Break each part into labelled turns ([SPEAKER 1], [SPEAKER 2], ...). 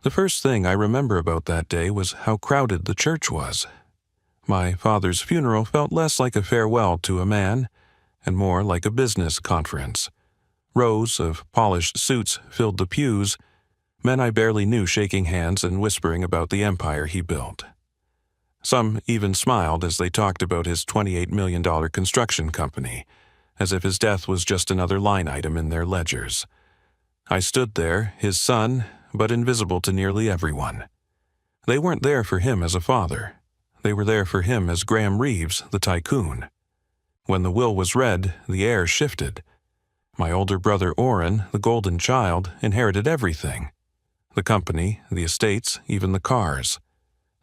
[SPEAKER 1] The first thing I remember about that day was how crowded the church was. My father's funeral felt less like a farewell to a man and more like a business conference. Rows of polished suits filled the pews, men I barely knew shaking hands and whispering about the empire he built. Some even smiled as they talked about his $28 million construction company, as if his death was just another line item in their ledgers. I stood there, his son, but invisible to nearly everyone. They weren't there for him as a father. They were there for him as Graham Reeves, the tycoon. When the will was read, the air shifted. My older brother Orrin, the golden child, inherited everything. The company, the estates, even the cars.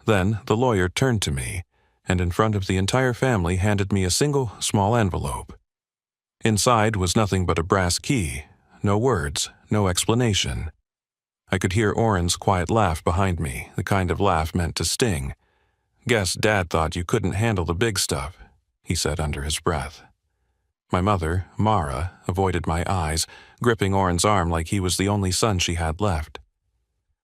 [SPEAKER 1] Then the lawyer turned to me, and in front of the entire family handed me a single, small envelope. Inside was nothing but a brass key, no words, no explanation. I could hear Orrin's quiet laugh behind me, the kind of laugh meant to sting. "Guess Dad thought you couldn't handle the big stuff," he said under his breath. My mother, Mara, avoided my eyes, gripping Orrin's arm like he was the only son she had left.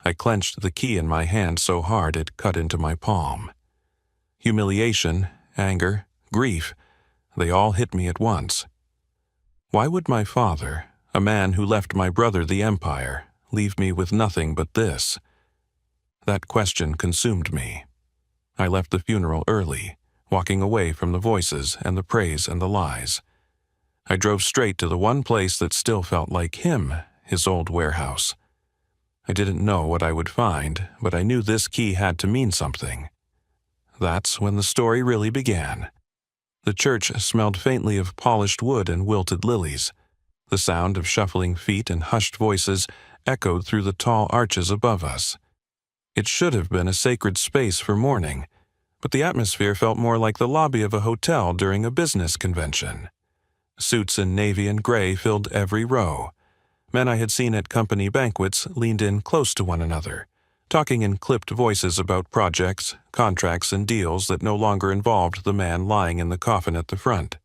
[SPEAKER 1] I clenched the key in my hand so hard it cut into my palm. Humiliation, anger, grief, they all hit me at once. Why would my father, a man who left my brother the empire, leave me with nothing but this? That question consumed me. I left the funeral early, walking away from the voices and the praise and the lies. I drove straight to the one place that still felt like him, his old warehouse. I didn't know what I would find, but I knew this key had to mean something. That's when the story really began. The church smelled faintly of polished wood and wilted lilies. The sound of shuffling feet and hushed voices echoed through the tall arches above us. It should have been a sacred space for mourning, but the atmosphere felt more like the lobby of a hotel during a business convention. Suits in navy and gray filled every row. Men I had seen at company banquets leaned in close to one another, talking in clipped voices about projects, contracts, and deals that no longer involved the man lying in the coffin at the front.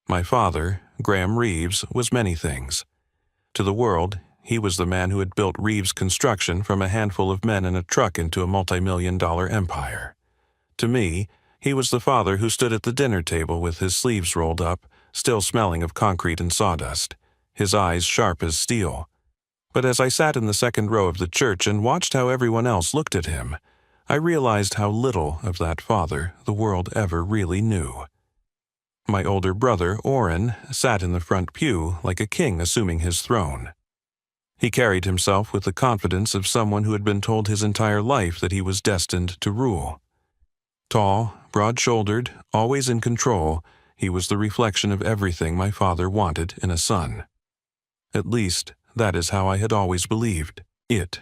[SPEAKER 1] My father, Graham Reeves, was many things. To the world, he was the man who had built Reeves Construction from a handful of men in a truck into a multi-million-dollar empire. To me, he was the father who stood at the dinner table with his sleeves rolled up, still smelling of concrete and sawdust, his eyes sharp as steel. But as I sat in the second row of the church and watched how everyone else looked at him, I realized how little of that father the world ever really knew. My older brother, Orrin, sat in the front pew like a king assuming his throne. He carried himself with the confidence of someone who had been told his entire life that he was destined to rule. Tall, broad-shouldered, always in control, he was the reflection of everything my father wanted in a son. At least, that is how I had always believed it.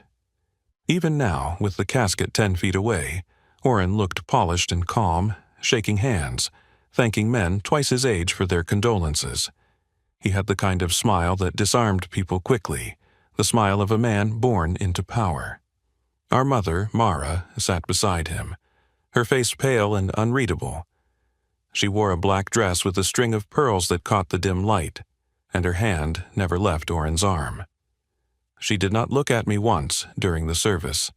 [SPEAKER 1] Even now, with the casket 10 feet away, Orrin looked polished and calm, shaking hands, thanking men twice his age for their condolences. He had the kind of smile that disarmed people quickly, the smile of a man born into power. Our mother, Mara, sat beside him, her face pale and unreadable. She wore a black dress with a string of pearls that caught the dim light, and her hand never left Orrin's arm. She did not look at me once during the service.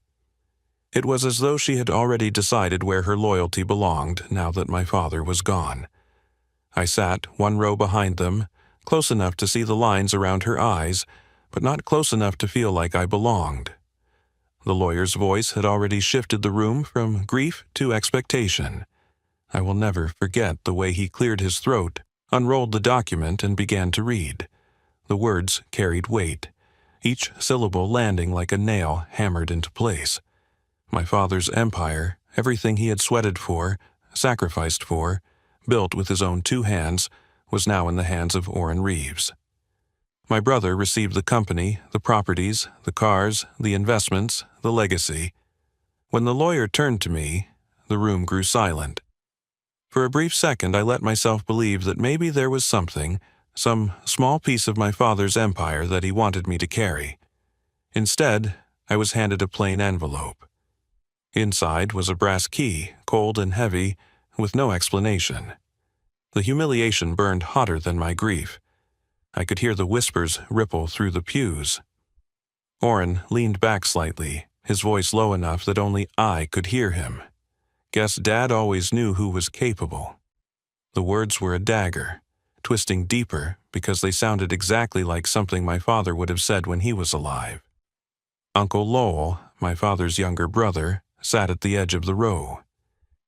[SPEAKER 1] It was as though she had already decided where her loyalty belonged now that my father was gone. I sat one row behind them, close enough to see the lines around her eyes, but not close enough to feel like I belonged. The lawyer's voice had already shifted the room from grief to expectation. I will never forget the way he cleared his throat, unrolled the document, and began to read. The words carried weight, each syllable landing like a nail hammered into place. My father's empire, everything he had sweated for, sacrificed for, built with his own 2 hands, was now in the hands of Orrin Reeves. My brother received the company, the properties, the cars, the investments, the legacy. When the lawyer turned to me, the room grew silent. For a brief second I let myself believe that maybe there was something, some small piece of my father's empire that he wanted me to carry. Instead, I was handed a plain envelope. Inside was a brass key, cold and heavy, with no explanation. The humiliation burned hotter than my grief. I could hear the whispers ripple through the pews. Orrin leaned back slightly, his voice low enough that only I could hear him. Guess Dad always knew who was capable. The words were a dagger, twisting deeper because they sounded exactly like something my father would have said when he was alive. Uncle Lowell, my father's younger brother, sat at the edge of the row.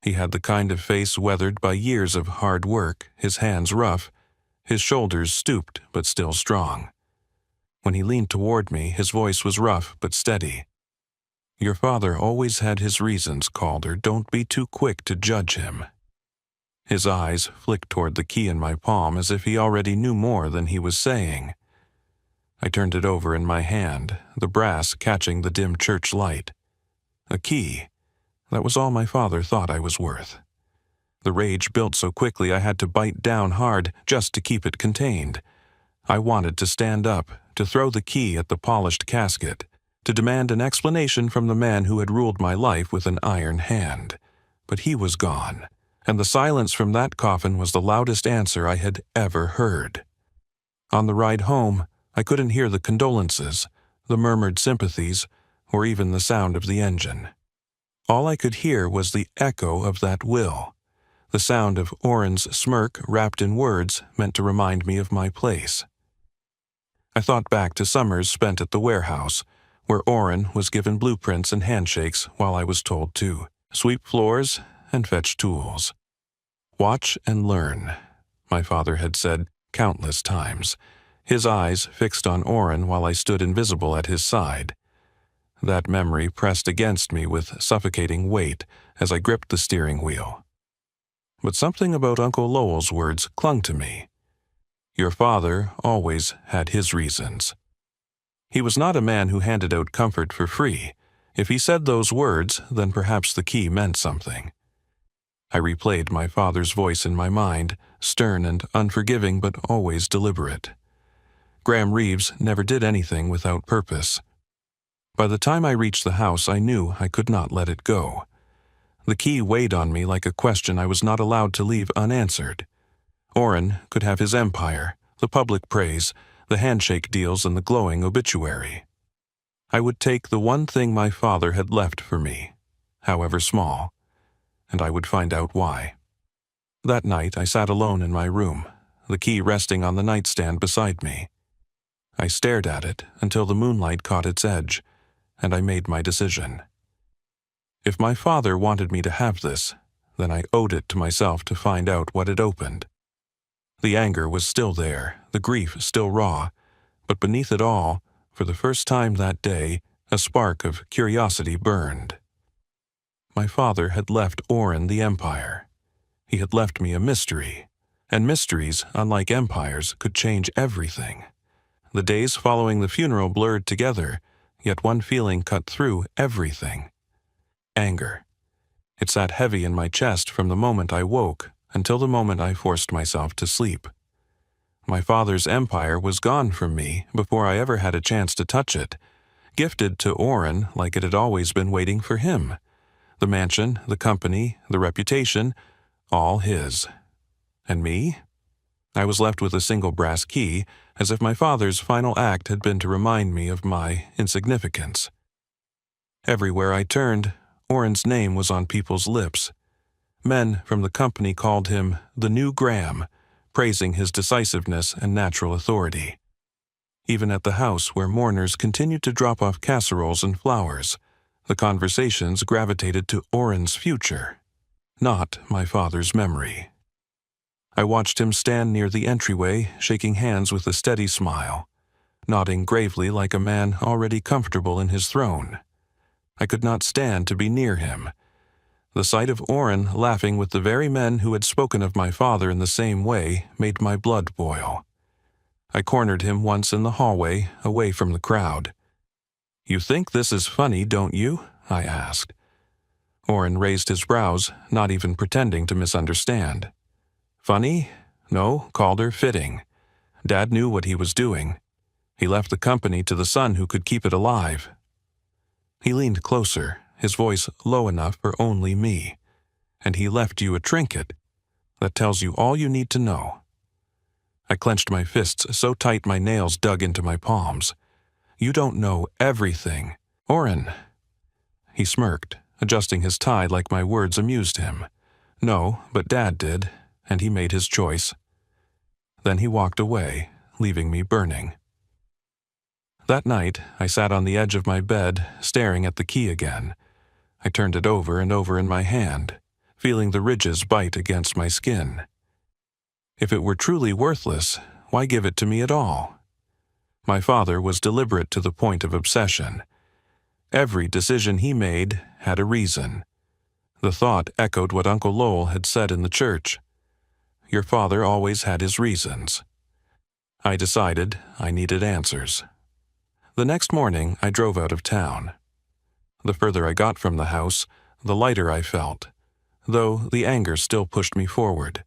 [SPEAKER 1] He had the kind of face weathered by years of hard work, his hands rough, his shoulders stooped but still strong. When he leaned toward me, his voice was rough but steady. "Your father always had his reasons, Calder. Don't be too quick to judge him." His eyes flicked toward the key in my palm as if he already knew more than he was saying. I turned it over in my hand, the brass catching the dim church light. A key. That was all my father thought I was worth. The rage built so quickly I had to bite down hard just to keep it contained. I wanted to stand up, to throw the key at the polished casket, to demand an explanation from the man who had ruled my life with an iron hand. But he was gone, and the silence from that coffin was the loudest answer I had ever heard. On the ride home, I couldn't hear the condolences, the murmured sympathies, or even the sound of the engine. All I could hear was the echo of that will, the sound of Orrin's smirk wrapped in words meant to remind me of my place. I thought back to summers spent at the warehouse, where Orrin was given blueprints and handshakes while I was told to sweep floors and fetch tools. "Watch and learn," my father had said countless times, his eyes fixed on Orrin while I stood invisible at his side. That memory pressed against me with suffocating weight as I gripped the steering wheel. But something about Uncle Lowell's words clung to me. Your father always had his reasons. He was not a man who handed out comfort for free. If he said those words, then perhaps the key meant something. I replayed my father's voice in my mind, stern and unforgiving but always deliberate. Graham Reeves never did anything without purpose. By the time I reached the house, I knew I could not let it go. The key weighed on me like a question I was not allowed to leave unanswered. Orrin could have his empire, the public praise, the handshake deals and the glowing obituary. I would take the one thing my father had left for me, however small, and I would find out why. That night I sat alone in my room, the key resting on the nightstand beside me. I stared at it until the moonlight caught its edge, and I made my decision. If my father wanted me to have this, then I owed it to myself to find out what it opened. The anger was still there, the grief still raw, but beneath it all, for the first time that day, a spark of curiosity burned. My father had left Orrin the empire. He had left me a mystery, and mysteries, unlike empires, could change everything. The days following the funeral blurred together, yet one feeling cut through everything. Anger. It sat heavy in my chest from the moment I woke until the moment I forced myself to sleep. My father's empire was gone from me before I ever had a chance to touch it, gifted to Orrin like it had always been waiting for him. The mansion, the company, the reputation, all his. And me? I was left with a single brass key, as if my father's final act had been to remind me of my insignificance. Everywhere I turned, Orrin's name was on people's lips. Men from the company called him the new Graham, praising his decisiveness and natural authority. Even at the house where mourners continued to drop off casseroles and flowers, the conversations gravitated to Orrin's future, not my father's memory. I watched him stand near the entryway, shaking hands with a steady smile, nodding gravely like a man already comfortable in his throne. I could not stand to be near him. The sight of Orrin laughing with the very men who had spoken of my father in the same way made my blood boil. I cornered him once in the hallway, away from the crowd. "You think this is funny, don't you?" I asked. Orrin raised his brows, not even pretending to misunderstand. "Funny? No, Calder, fitting. Dad knew what he was doing. He left the company to the son who could keep it alive." He leaned closer, his voice low enough for only me. "And he left you a trinket. That tells you all you need to know." I clenched my fists so tight my nails dug into my palms. "You don't know everything. Orrin." He smirked, adjusting his tie like my words amused him. No, but Dad did, and he made his choice. Then he walked away, leaving me burning. That night, I sat on the edge of my bed, staring at the key again. I turned it over and over in my hand, feeling the ridges bite against my skin. If it were truly worthless, why give it to me at all? My father was deliberate to the point of obsession. Every decision he made had a reason. The thought echoed what Uncle Lowell had said in the church. Your father always had his reasons. I decided I needed answers. The next morning, I drove out of town. The further I got from the house, the lighter I felt, though the anger still pushed me forward.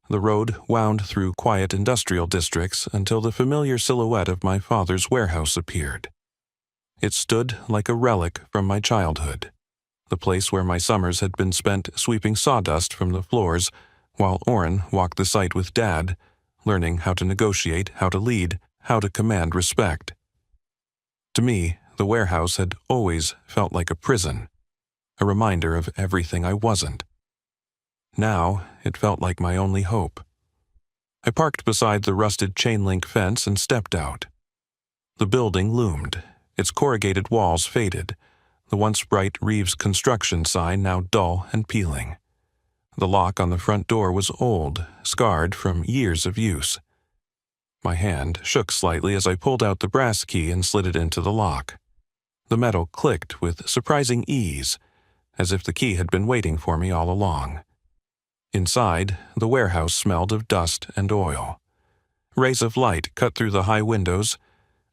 [SPEAKER 1] The road wound through quiet industrial districts until the familiar silhouette of my father's warehouse appeared. It stood like a relic from my childhood, the place where my summers had been spent sweeping sawdust from the floors while Orrin walked the site with Dad, learning how to negotiate, how to lead, how to command respect. To me, the warehouse had always felt like a prison, a reminder of everything I wasn't. Now, it felt like my only hope. I parked beside the rusted chain-link fence and stepped out. The building loomed, its corrugated walls faded, the once bright Reeves construction sign now dull and peeling. The lock on the front door was old, scarred from years of use. My hand shook slightly as I pulled out the brass key and slid it into the lock. The metal clicked with surprising ease, as if the key had been waiting for me all along. Inside, the warehouse smelled of dust and oil. Rays of light cut through the high windows,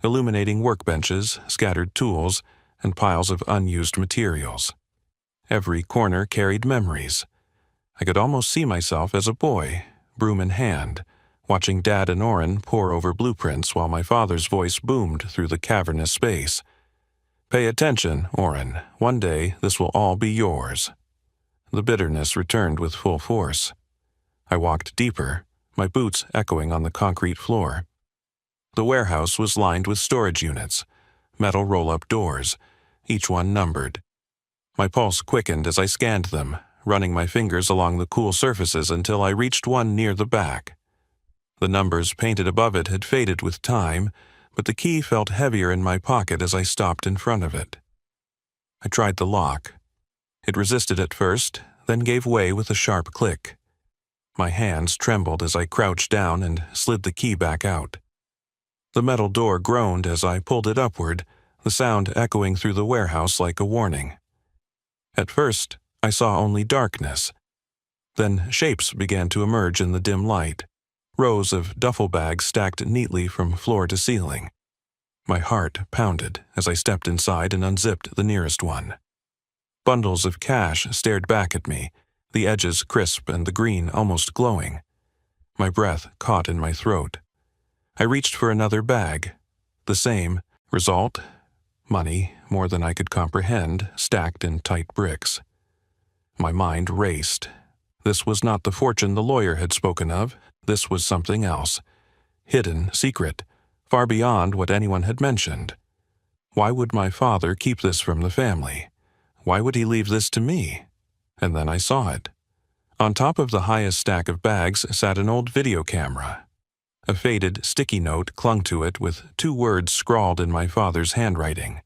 [SPEAKER 1] illuminating workbenches, scattered tools, and piles of unused materials. Every corner carried memories. I could almost see myself as a boy, broom in hand, watching Dad and Orrin pore over blueprints while my father's voice boomed through the cavernous space. Pay attention, Orrin. One day this will all be yours. The bitterness returned with full force. I walked deeper, my boots echoing on the concrete floor. The warehouse was lined with storage units, metal roll-up doors, each one numbered. My pulse quickened as I scanned them, running my fingers along the cool surfaces until I reached one near the back. The numbers painted above it had faded with time, but the key felt heavier in my pocket as I stopped in front of it. I tried the lock. It resisted at first, then gave way with a sharp click. My hands trembled as I crouched down and slid the key back out. The metal door groaned as I pulled it upward, the sound echoing through the warehouse like a warning. At first, I saw only darkness. Then shapes began to emerge in the dim light. Rows of duffel bags stacked neatly from floor to ceiling. My heart pounded as I stepped inside and unzipped the nearest one. Bundles of cash stared back at me, the edges crisp and the green almost glowing. My breath caught in my throat. I reached for another bag. The same. Result? Money, more than I could comprehend, stacked in tight bricks. My mind raced. This was not the fortune the lawyer had spoken of. This was something else. Hidden, secret, far beyond what anyone had mentioned. Why would my father keep this from the family? Why would he leave this to me? And then I saw it. On top of the highest stack of bags sat an old video camera. A faded, sticky note clung to it with 2 words scrawled in my father's handwriting.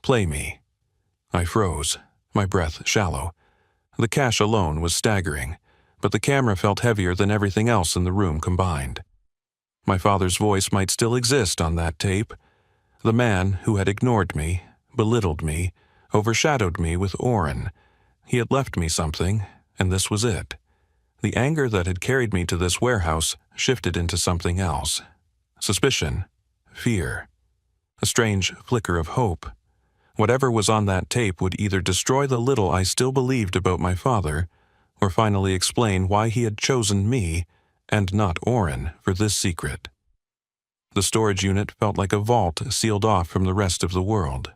[SPEAKER 1] Play me. I froze, my breath shallow. The cash alone was staggering, but the camera felt heavier than everything else in the room combined. My father's voice might still exist on that tape. The man who had ignored me, belittled me, overshadowed me with Orrin. He had left me something, and this was it. The anger that had carried me to this warehouse shifted into something else. Suspicion, fear, a strange flicker of hope. Whatever was on that tape would either destroy the little I still believed about my father, or finally explain why he had chosen me, and not Orrin, for this secret. The storage unit felt like a vault sealed off from the rest of the world.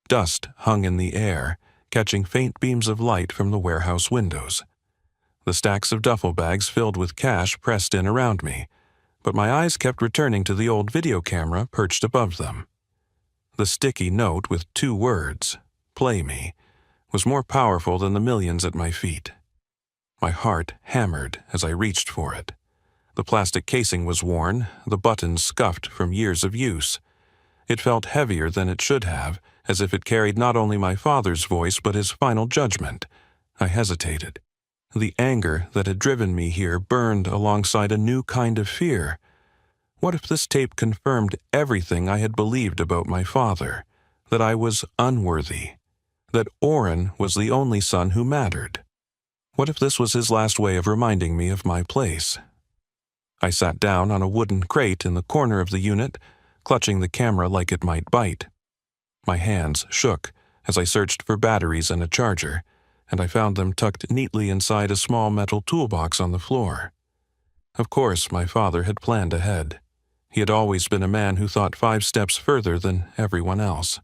[SPEAKER 1] Dust hung in the air, catching faint beams of light from the warehouse windows. The stacks of duffel bags filled with cash pressed in around me, but my eyes kept returning to the old video camera perched above them. The sticky note with 2 words, play me, was more powerful than the millions at my feet. My heart hammered as I reached for it. The plastic casing was worn, the buttons scuffed from years of use. It felt heavier than it should have, as if it carried not only my father's voice but his final judgment. I hesitated. The anger that had driven me here burned alongside a new kind of fear. What if this tape confirmed everything I had believed about my father? That I was unworthy. That Oren was the only son who mattered. What if this was his last way of reminding me of my place? I sat down on a wooden crate in the corner of the unit, clutching the camera like it might bite. My hands shook as I searched for batteries and a charger, and I found them tucked neatly inside a small metal toolbox on the floor. Of course, my father had planned ahead. He had always been a man who thought 5 steps further than everyone else.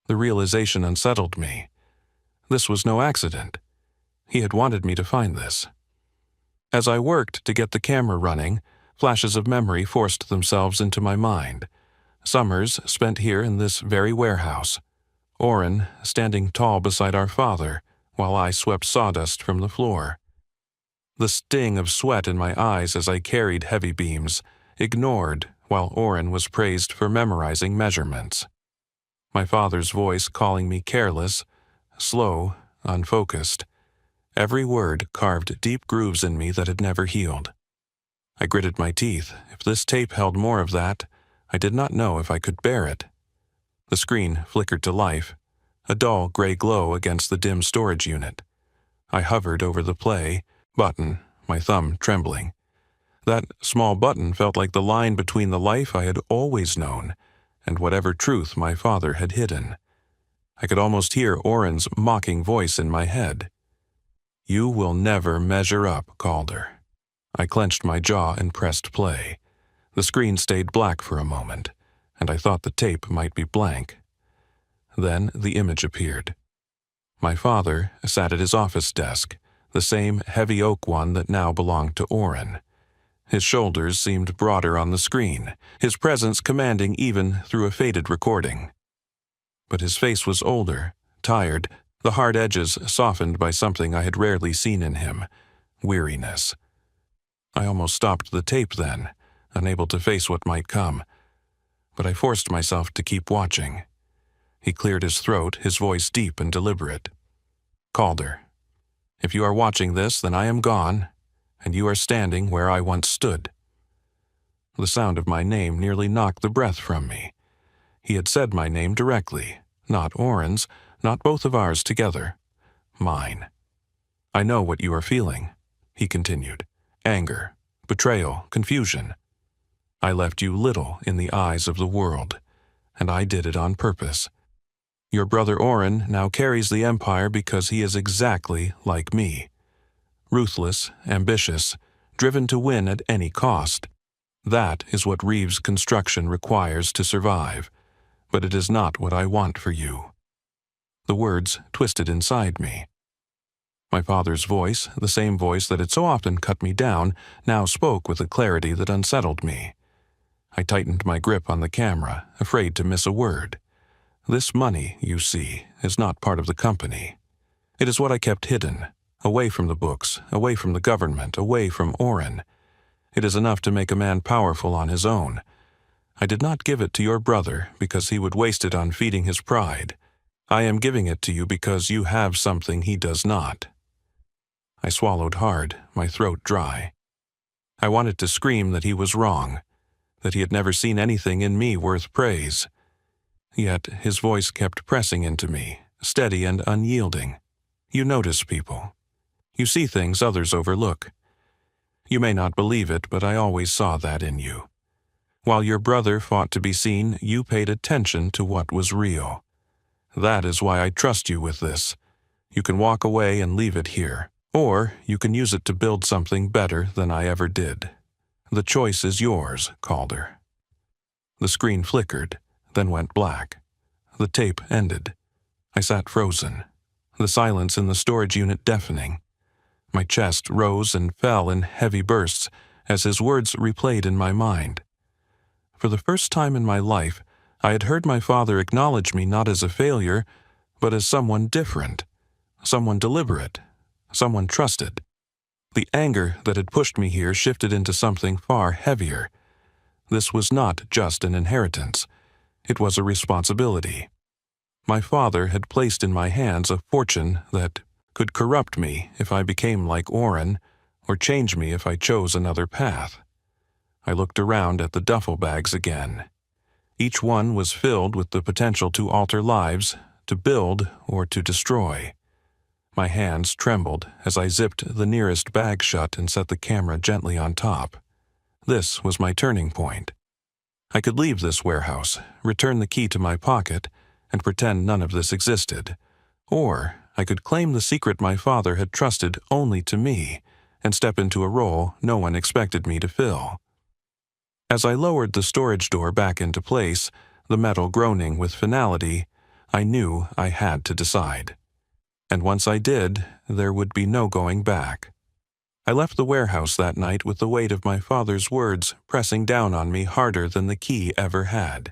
[SPEAKER 1] The realization unsettled me. This was no accident. He had wanted me to find this. As I worked to get the camera running, flashes of memory forced themselves into my mind. Summers spent here in this very warehouse. Oren standing tall beside our father, while I swept sawdust from the floor. The sting of sweat in my eyes as I carried heavy beams, ignored while Oren was praised for memorizing measurements. My father's voice calling me careless, slow, unfocused. Every word carved deep grooves in me that had never healed. I gritted my teeth. If this tape held more of that, I did not know if I could bear it. The screen flickered to life, a dull gray glow against the dim storage unit. I hovered over the play button, my thumb trembling. That small button felt like the line between the life I had always known and whatever truth my father had hidden. I could almost hear Oren's mocking voice in my head. "You will never measure up, Calder." I clenched my jaw and pressed play. The screen stayed black for a moment, and I thought the tape might be blank. Then the image appeared. My father sat at his office desk, the same heavy oak one that now belonged to Oren. His shoulders seemed broader on the screen, his presence commanding even through a faded recording. But his face was older, tired, the hard edges softened by something I had rarely seen in him, weariness. I almost stopped the tape then, unable to face what might come. But I forced myself to keep watching. He cleared his throat, his voice deep and deliberate. "Calder, if you are watching this, then I am gone, and you are standing where I once stood." The sound of my name nearly knocked the breath from me. He had said my name directly, not Oren's, not both of ours together. Mine. "I know what you are feeling," he continued. "Anger, betrayal, confusion. I left you little in the eyes of the world, and I did it on purpose. Your brother Oren now carries the empire because he is exactly like me. Ruthless, ambitious, driven to win at any cost. That is what Reeves Construction requires to survive, but it is not what I want for you." The words twisted inside me. My father's voice, the same voice that had so often cut me down, now spoke with a clarity that unsettled me. I tightened my grip on the camera, afraid to miss a word. "This money, you see, is not part of the company. It is what I kept hidden, away from the books, away from the government, away from Oren. It is enough to make a man powerful on his own. I did not give it to your brother because he would waste it on feeding his pride. I am giving it to you because you have something he does not." I swallowed hard, my throat dry. I wanted to scream that he was wrong, that he had never seen anything in me worth praise. Yet his voice kept pressing into me, steady and unyielding. "You notice people. You see things others overlook. You may not believe it, but I always saw that in you. While your brother fought to be seen, you paid attention to what was real. That is why I trust you with this. You can walk away and leave it here, or you can use it to build something better than I ever did. The choice is yours, Calder." The screen flickered, then went black. The tape ended. I sat frozen, the silence in the storage unit deafening. My chest rose and fell in heavy bursts as his words replayed in my mind. For the first time in my life, I had heard my father acknowledge me not as a failure, but as someone different, someone deliberate, someone trusted. The anger that had pushed me here shifted into something far heavier. This was not just an inheritance. It was a responsibility. My father had placed in my hands a fortune that could corrupt me if I became like Oren, or change me if I chose another path. I looked around at the duffel bags again. Each one was filled with the potential to alter lives, to build or to destroy. My hands trembled as I zipped the nearest bag shut and set the camera gently on top. This was my turning point. I could leave this warehouse, return the key to my pocket, and pretend none of this existed. Or I could claim the secret my father had trusted only to me and step into a role no one expected me to fill. As I lowered the storage door back into place, the metal groaning with finality, I knew I had to decide. And once I did, there would be no going back. I left the warehouse that night with the weight of my father's words pressing down on me harder than the key ever had.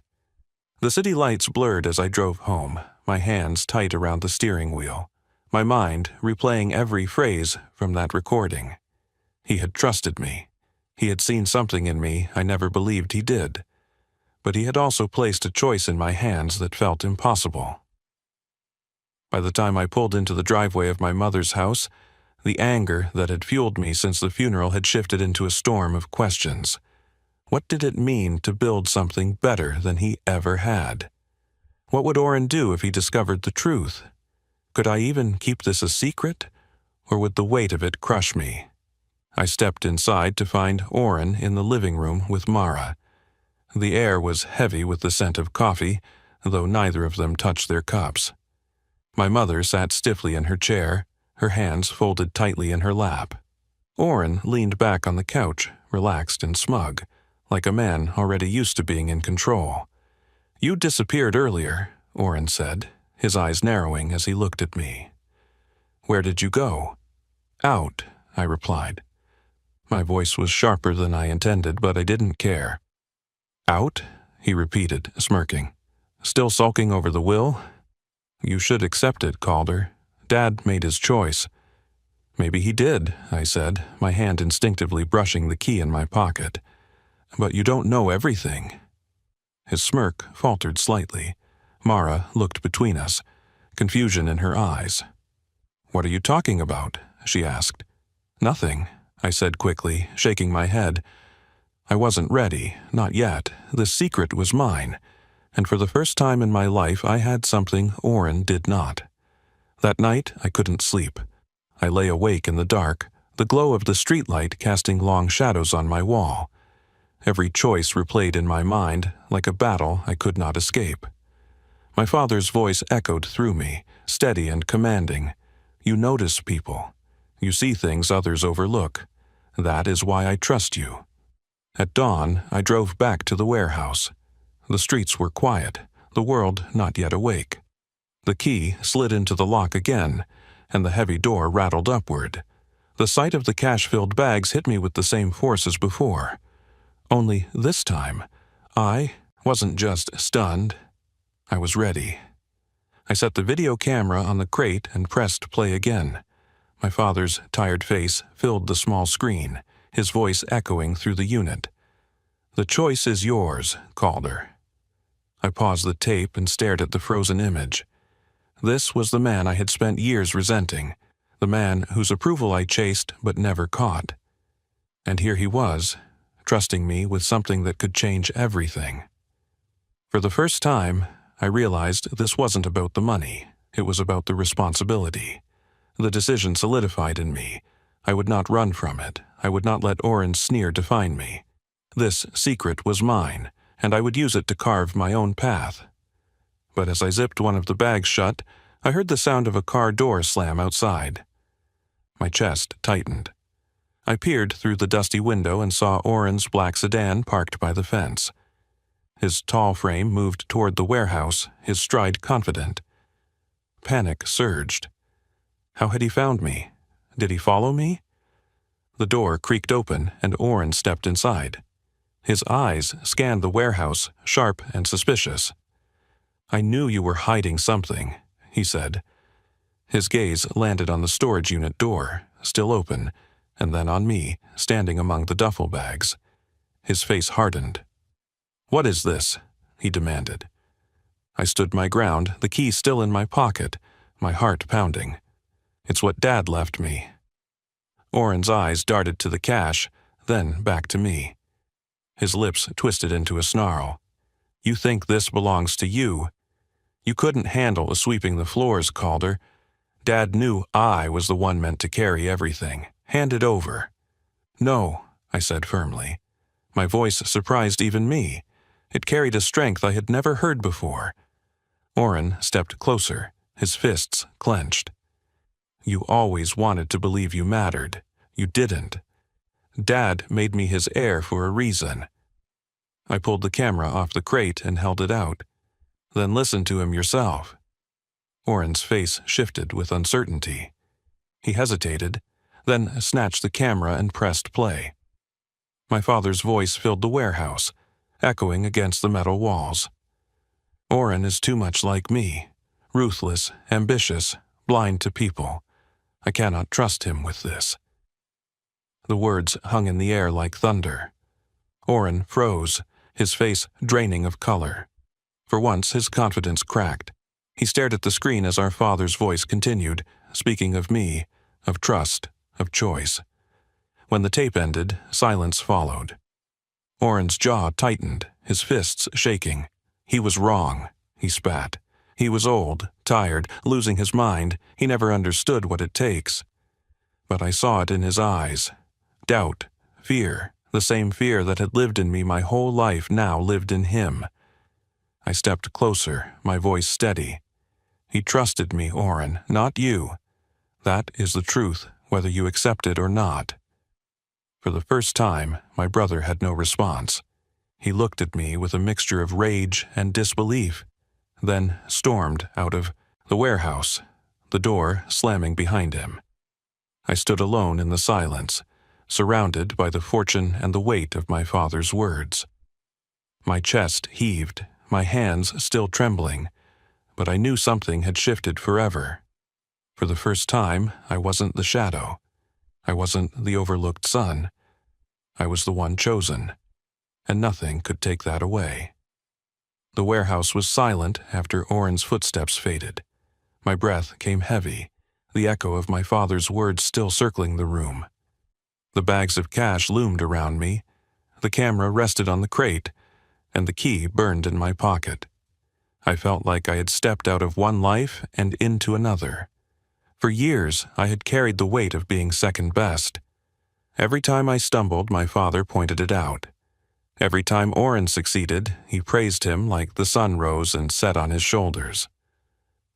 [SPEAKER 1] The city lights blurred as I drove home, my hands tight around the steering wheel, my mind replaying every phrase from that recording. He had trusted me. He had seen something in me I never believed he did. But he had also placed a choice in my hands that felt impossible. By the time I pulled into the driveway of my mother's house, the anger that had fueled me since the funeral had shifted into a storm of questions. What did it mean to build something better than he ever had? What would Oren do if he discovered the truth? Could I even keep this a secret, or would the weight of it crush me? I stepped inside to find Oren in the living room with Mara. The air was heavy with the scent of coffee, though neither of them touched their cups. My mother sat stiffly in her chair, her hands folded tightly in her lap. Oren leaned back on the couch, relaxed and smug, like a man already used to being in control. "You disappeared earlier," Oren said, his eyes narrowing as he looked at me. "Where did you go?" "Out," I replied. My voice was sharper than I intended, but I didn't care. "Out?" he repeated, smirking. "Still sulking over the will?" "You should accept it, Calder. Dad made his choice." "Maybe he did," I said, my hand instinctively brushing the key in my pocket. "But you don't know everything." His smirk faltered slightly. Mara looked between us, confusion in her eyes. "What are you talking about?" she asked. "Nothing," I said quickly, shaking my head. I wasn't ready, not yet. The secret was mine, and for the first time in my life I had something Oren did not. That night I couldn't sleep. I lay awake in the dark, the glow of the streetlight casting long shadows on my wall. Every choice replayed in my mind like a battle I could not escape. My father's voice echoed through me, steady and commanding. "You notice people. You see things others overlook. That is why I trust you." At dawn, I drove back to the warehouse. The streets were quiet, the world not yet awake. The key slid into the lock again, and the heavy door rattled upward. The sight of the cash-filled bags hit me with the same force as before. Only this time, I wasn't just stunned. I was ready. I set the video camera on the crate and pressed play again. My father's tired face filled the small screen, his voice echoing through the unit. "The choice is yours, Calder." I paused the tape and stared at the frozen image. This was the man I had spent years resenting, the man whose approval I chased but never caught. And here he was, trusting me with something that could change everything. For the first time, I realized this wasn't about the money. It was about the responsibility. The decision solidified in me. I would not run from it. I would not let Oren's sneer define me. This secret was mine, and I would use it to carve my own path. But as I zipped one of the bags shut, I heard the sound of a car door slam outside. My chest tightened. I peered through the dusty window and saw Oren's black sedan parked by the fence. His tall frame moved toward the warehouse, his stride confident. Panic surged. How had he found me? Did he follow me? The door creaked open, and Oren stepped inside. His eyes scanned the warehouse, sharp and suspicious. "I knew you were hiding something," he said. His gaze landed on the storage unit door, still open, and then on me, standing among the duffel bags. His face hardened. "What is this?" he demanded. I stood my ground, the key still in my pocket, my heart pounding. "It's what Dad left me." Oren's eyes darted to the cash, then back to me. His lips twisted into a snarl. "You think this belongs to you? You couldn't handle sweeping the floors, Calder. Dad knew I was the one meant to carry everything. Hand it over." "No," I said firmly. My voice surprised even me. It carried a strength I had never heard before. Oren stepped closer, his fists clenched. "You always wanted to believe you mattered. You didn't. Dad made me his heir for a reason." I pulled the camera off the crate and held it out. "Then listen to him yourself." Oren's face shifted with uncertainty. He hesitated, then snatched the camera and pressed play. My father's voice filled the warehouse, echoing against the metal walls. "Oren is too much like me, ruthless, ambitious, blind to people. I cannot trust him with this." The words hung in the air like thunder. Oren froze, his face draining of color. For once, his confidence cracked. He stared at the screen as our father's voice continued, speaking of me, of trust, of choice. When the tape ended, silence followed. Oren's jaw tightened, his fists shaking. He was wrong, he spat. He was old, tired, losing his mind. He never understood what it takes. But I saw it in his eyes. Doubt, fear, the same fear that had lived in me my whole life now lived in him. I stepped closer, my voice steady. "He trusted me, Oren, not you. That is the truth, whether you accept it or not." For the first time, my brother had no response. He looked at me with a mixture of rage and disbelief, then stormed out of the warehouse, the door slamming behind him. I stood alone in the silence, surrounded by the fortune and the weight of my father's words. My chest heaved, my hands still trembling, but I knew something had shifted forever. For the first time, I wasn't the shadow. I wasn't the overlooked son. I was the one chosen, and nothing could take that away. The warehouse was silent after Oren's footsteps faded. My breath came heavy, the echo of my father's words still circling the room. The bags of cash loomed around me, the camera rested on the crate, and the key burned in my pocket. I felt like I had stepped out of one life and into another. For years, I had carried the weight of being second best. Every time I stumbled, my father pointed it out. Every time Oren succeeded, he praised him like the sun rose and set on his shoulders.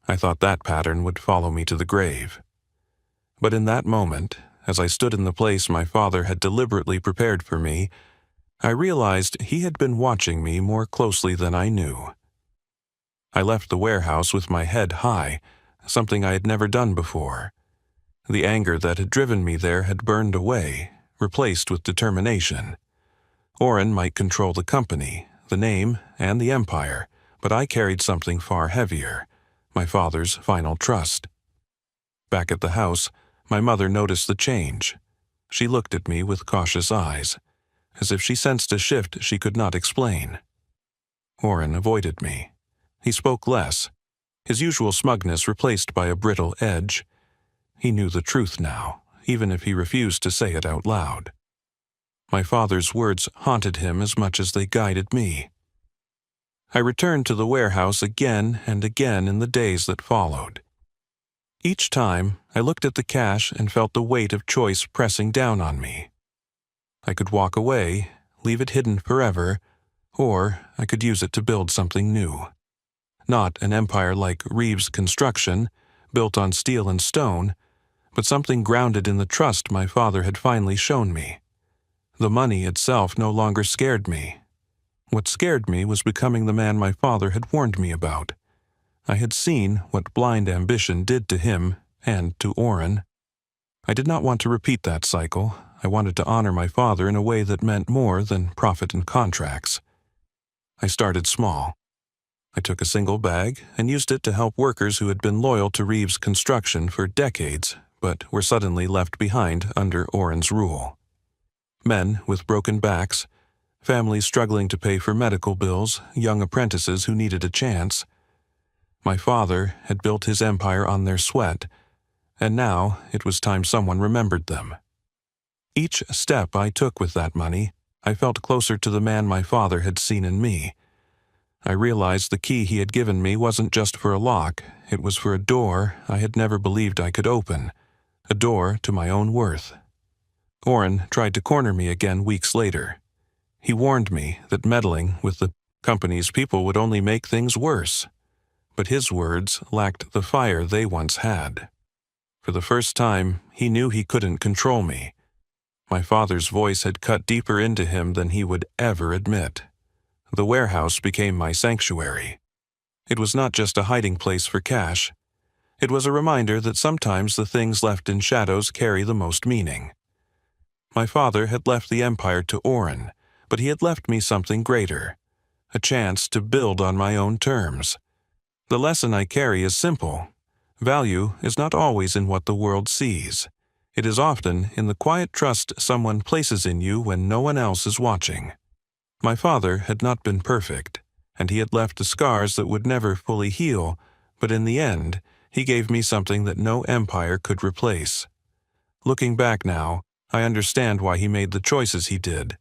[SPEAKER 1] I thought that pattern would follow me to the grave. But in that moment, as I stood in the place my father had deliberately prepared for me, I realized he had been watching me more closely than I knew. I left the warehouse with my head high, something I had never done before. The anger that had driven me there had burned away, replaced with determination. Oren might control the company, the name, and the empire, but I carried something far heavier, my father's final trust. Back at the house, my mother noticed the change. She looked at me with cautious eyes, as if she sensed a shift she could not explain. Oren avoided me. He spoke less, his usual smugness replaced by a brittle edge. He knew the truth now, even if he refused to say it out loud. My father's words haunted him as much as they guided me. I returned to the warehouse again and again in the days that followed. Each time, I looked at the cash and felt the weight of choice pressing down on me. I could walk away, leave it hidden forever, or I could use it to build something new. Not an empire like Reeves' construction, built on steel and stone, but something grounded in the trust my father had finally shown me. The money itself no longer scared me. What scared me was becoming the man my father had warned me about. I had seen what blind ambition did to him and to Oren. I did not want to repeat that cycle. I wanted to honor my father in a way that meant more than profit and contracts. I started small. I took a single bag and used it to help workers who had been loyal to Reeves' construction for decades, but were suddenly left behind under Oren's rule. Men with broken backs, families struggling to pay for medical bills, young apprentices who needed a chance. My father had built his empire on their sweat, and now it was time someone remembered them. Each step I took with that money, I felt closer to the man my father had seen in me. I realized the key he had given me wasn't just for a lock, it was for a door I had never believed I could open, a door to my own worth. Oren tried to corner me again weeks later. He warned me that meddling with the company's people would only make things worse. But his words lacked the fire they once had. For the first time, he knew he couldn't control me. My father's voice had cut deeper into him than he would ever admit. The warehouse became my sanctuary. It was not just a hiding place for cash. It was a reminder that sometimes the things left in shadows carry the most meaning. My father had left the empire to Oren, but he had left me something greater, a chance to build on my own terms. The lesson I carry is simple. Value is not always in what the world sees. It is often in the quiet trust someone places in you when no one else is watching. My father had not been perfect, and he had left the scars that would never fully heal, but in the end, he gave me something that no empire could replace. Looking back now, I understand why he made the choices he did.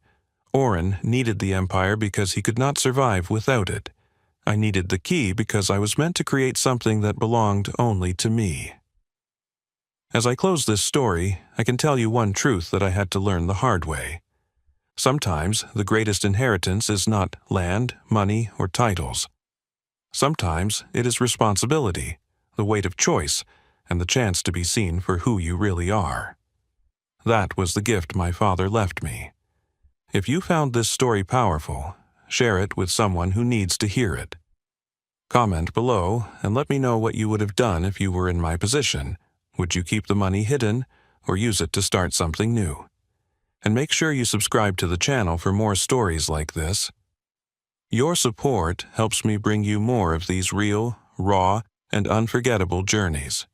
[SPEAKER 1] Oren needed the empire because he could not survive without it. I needed the key because I was meant to create something that belonged only to me. As I close this story, I can tell you one truth that I had to learn the hard way. Sometimes the greatest inheritance is not land, money, or titles. Sometimes it is responsibility, the weight of choice, and the chance to be seen for who you really are. That was the gift my father left me. If you found this story powerful, share it with someone who needs to hear it. Comment below and let me know what you would have done if you were in my position. Would you keep the money hidden or use it to start something new? And make sure you subscribe to the channel for more stories like this. Your support helps me bring you more of these real, raw, and unforgettable journeys.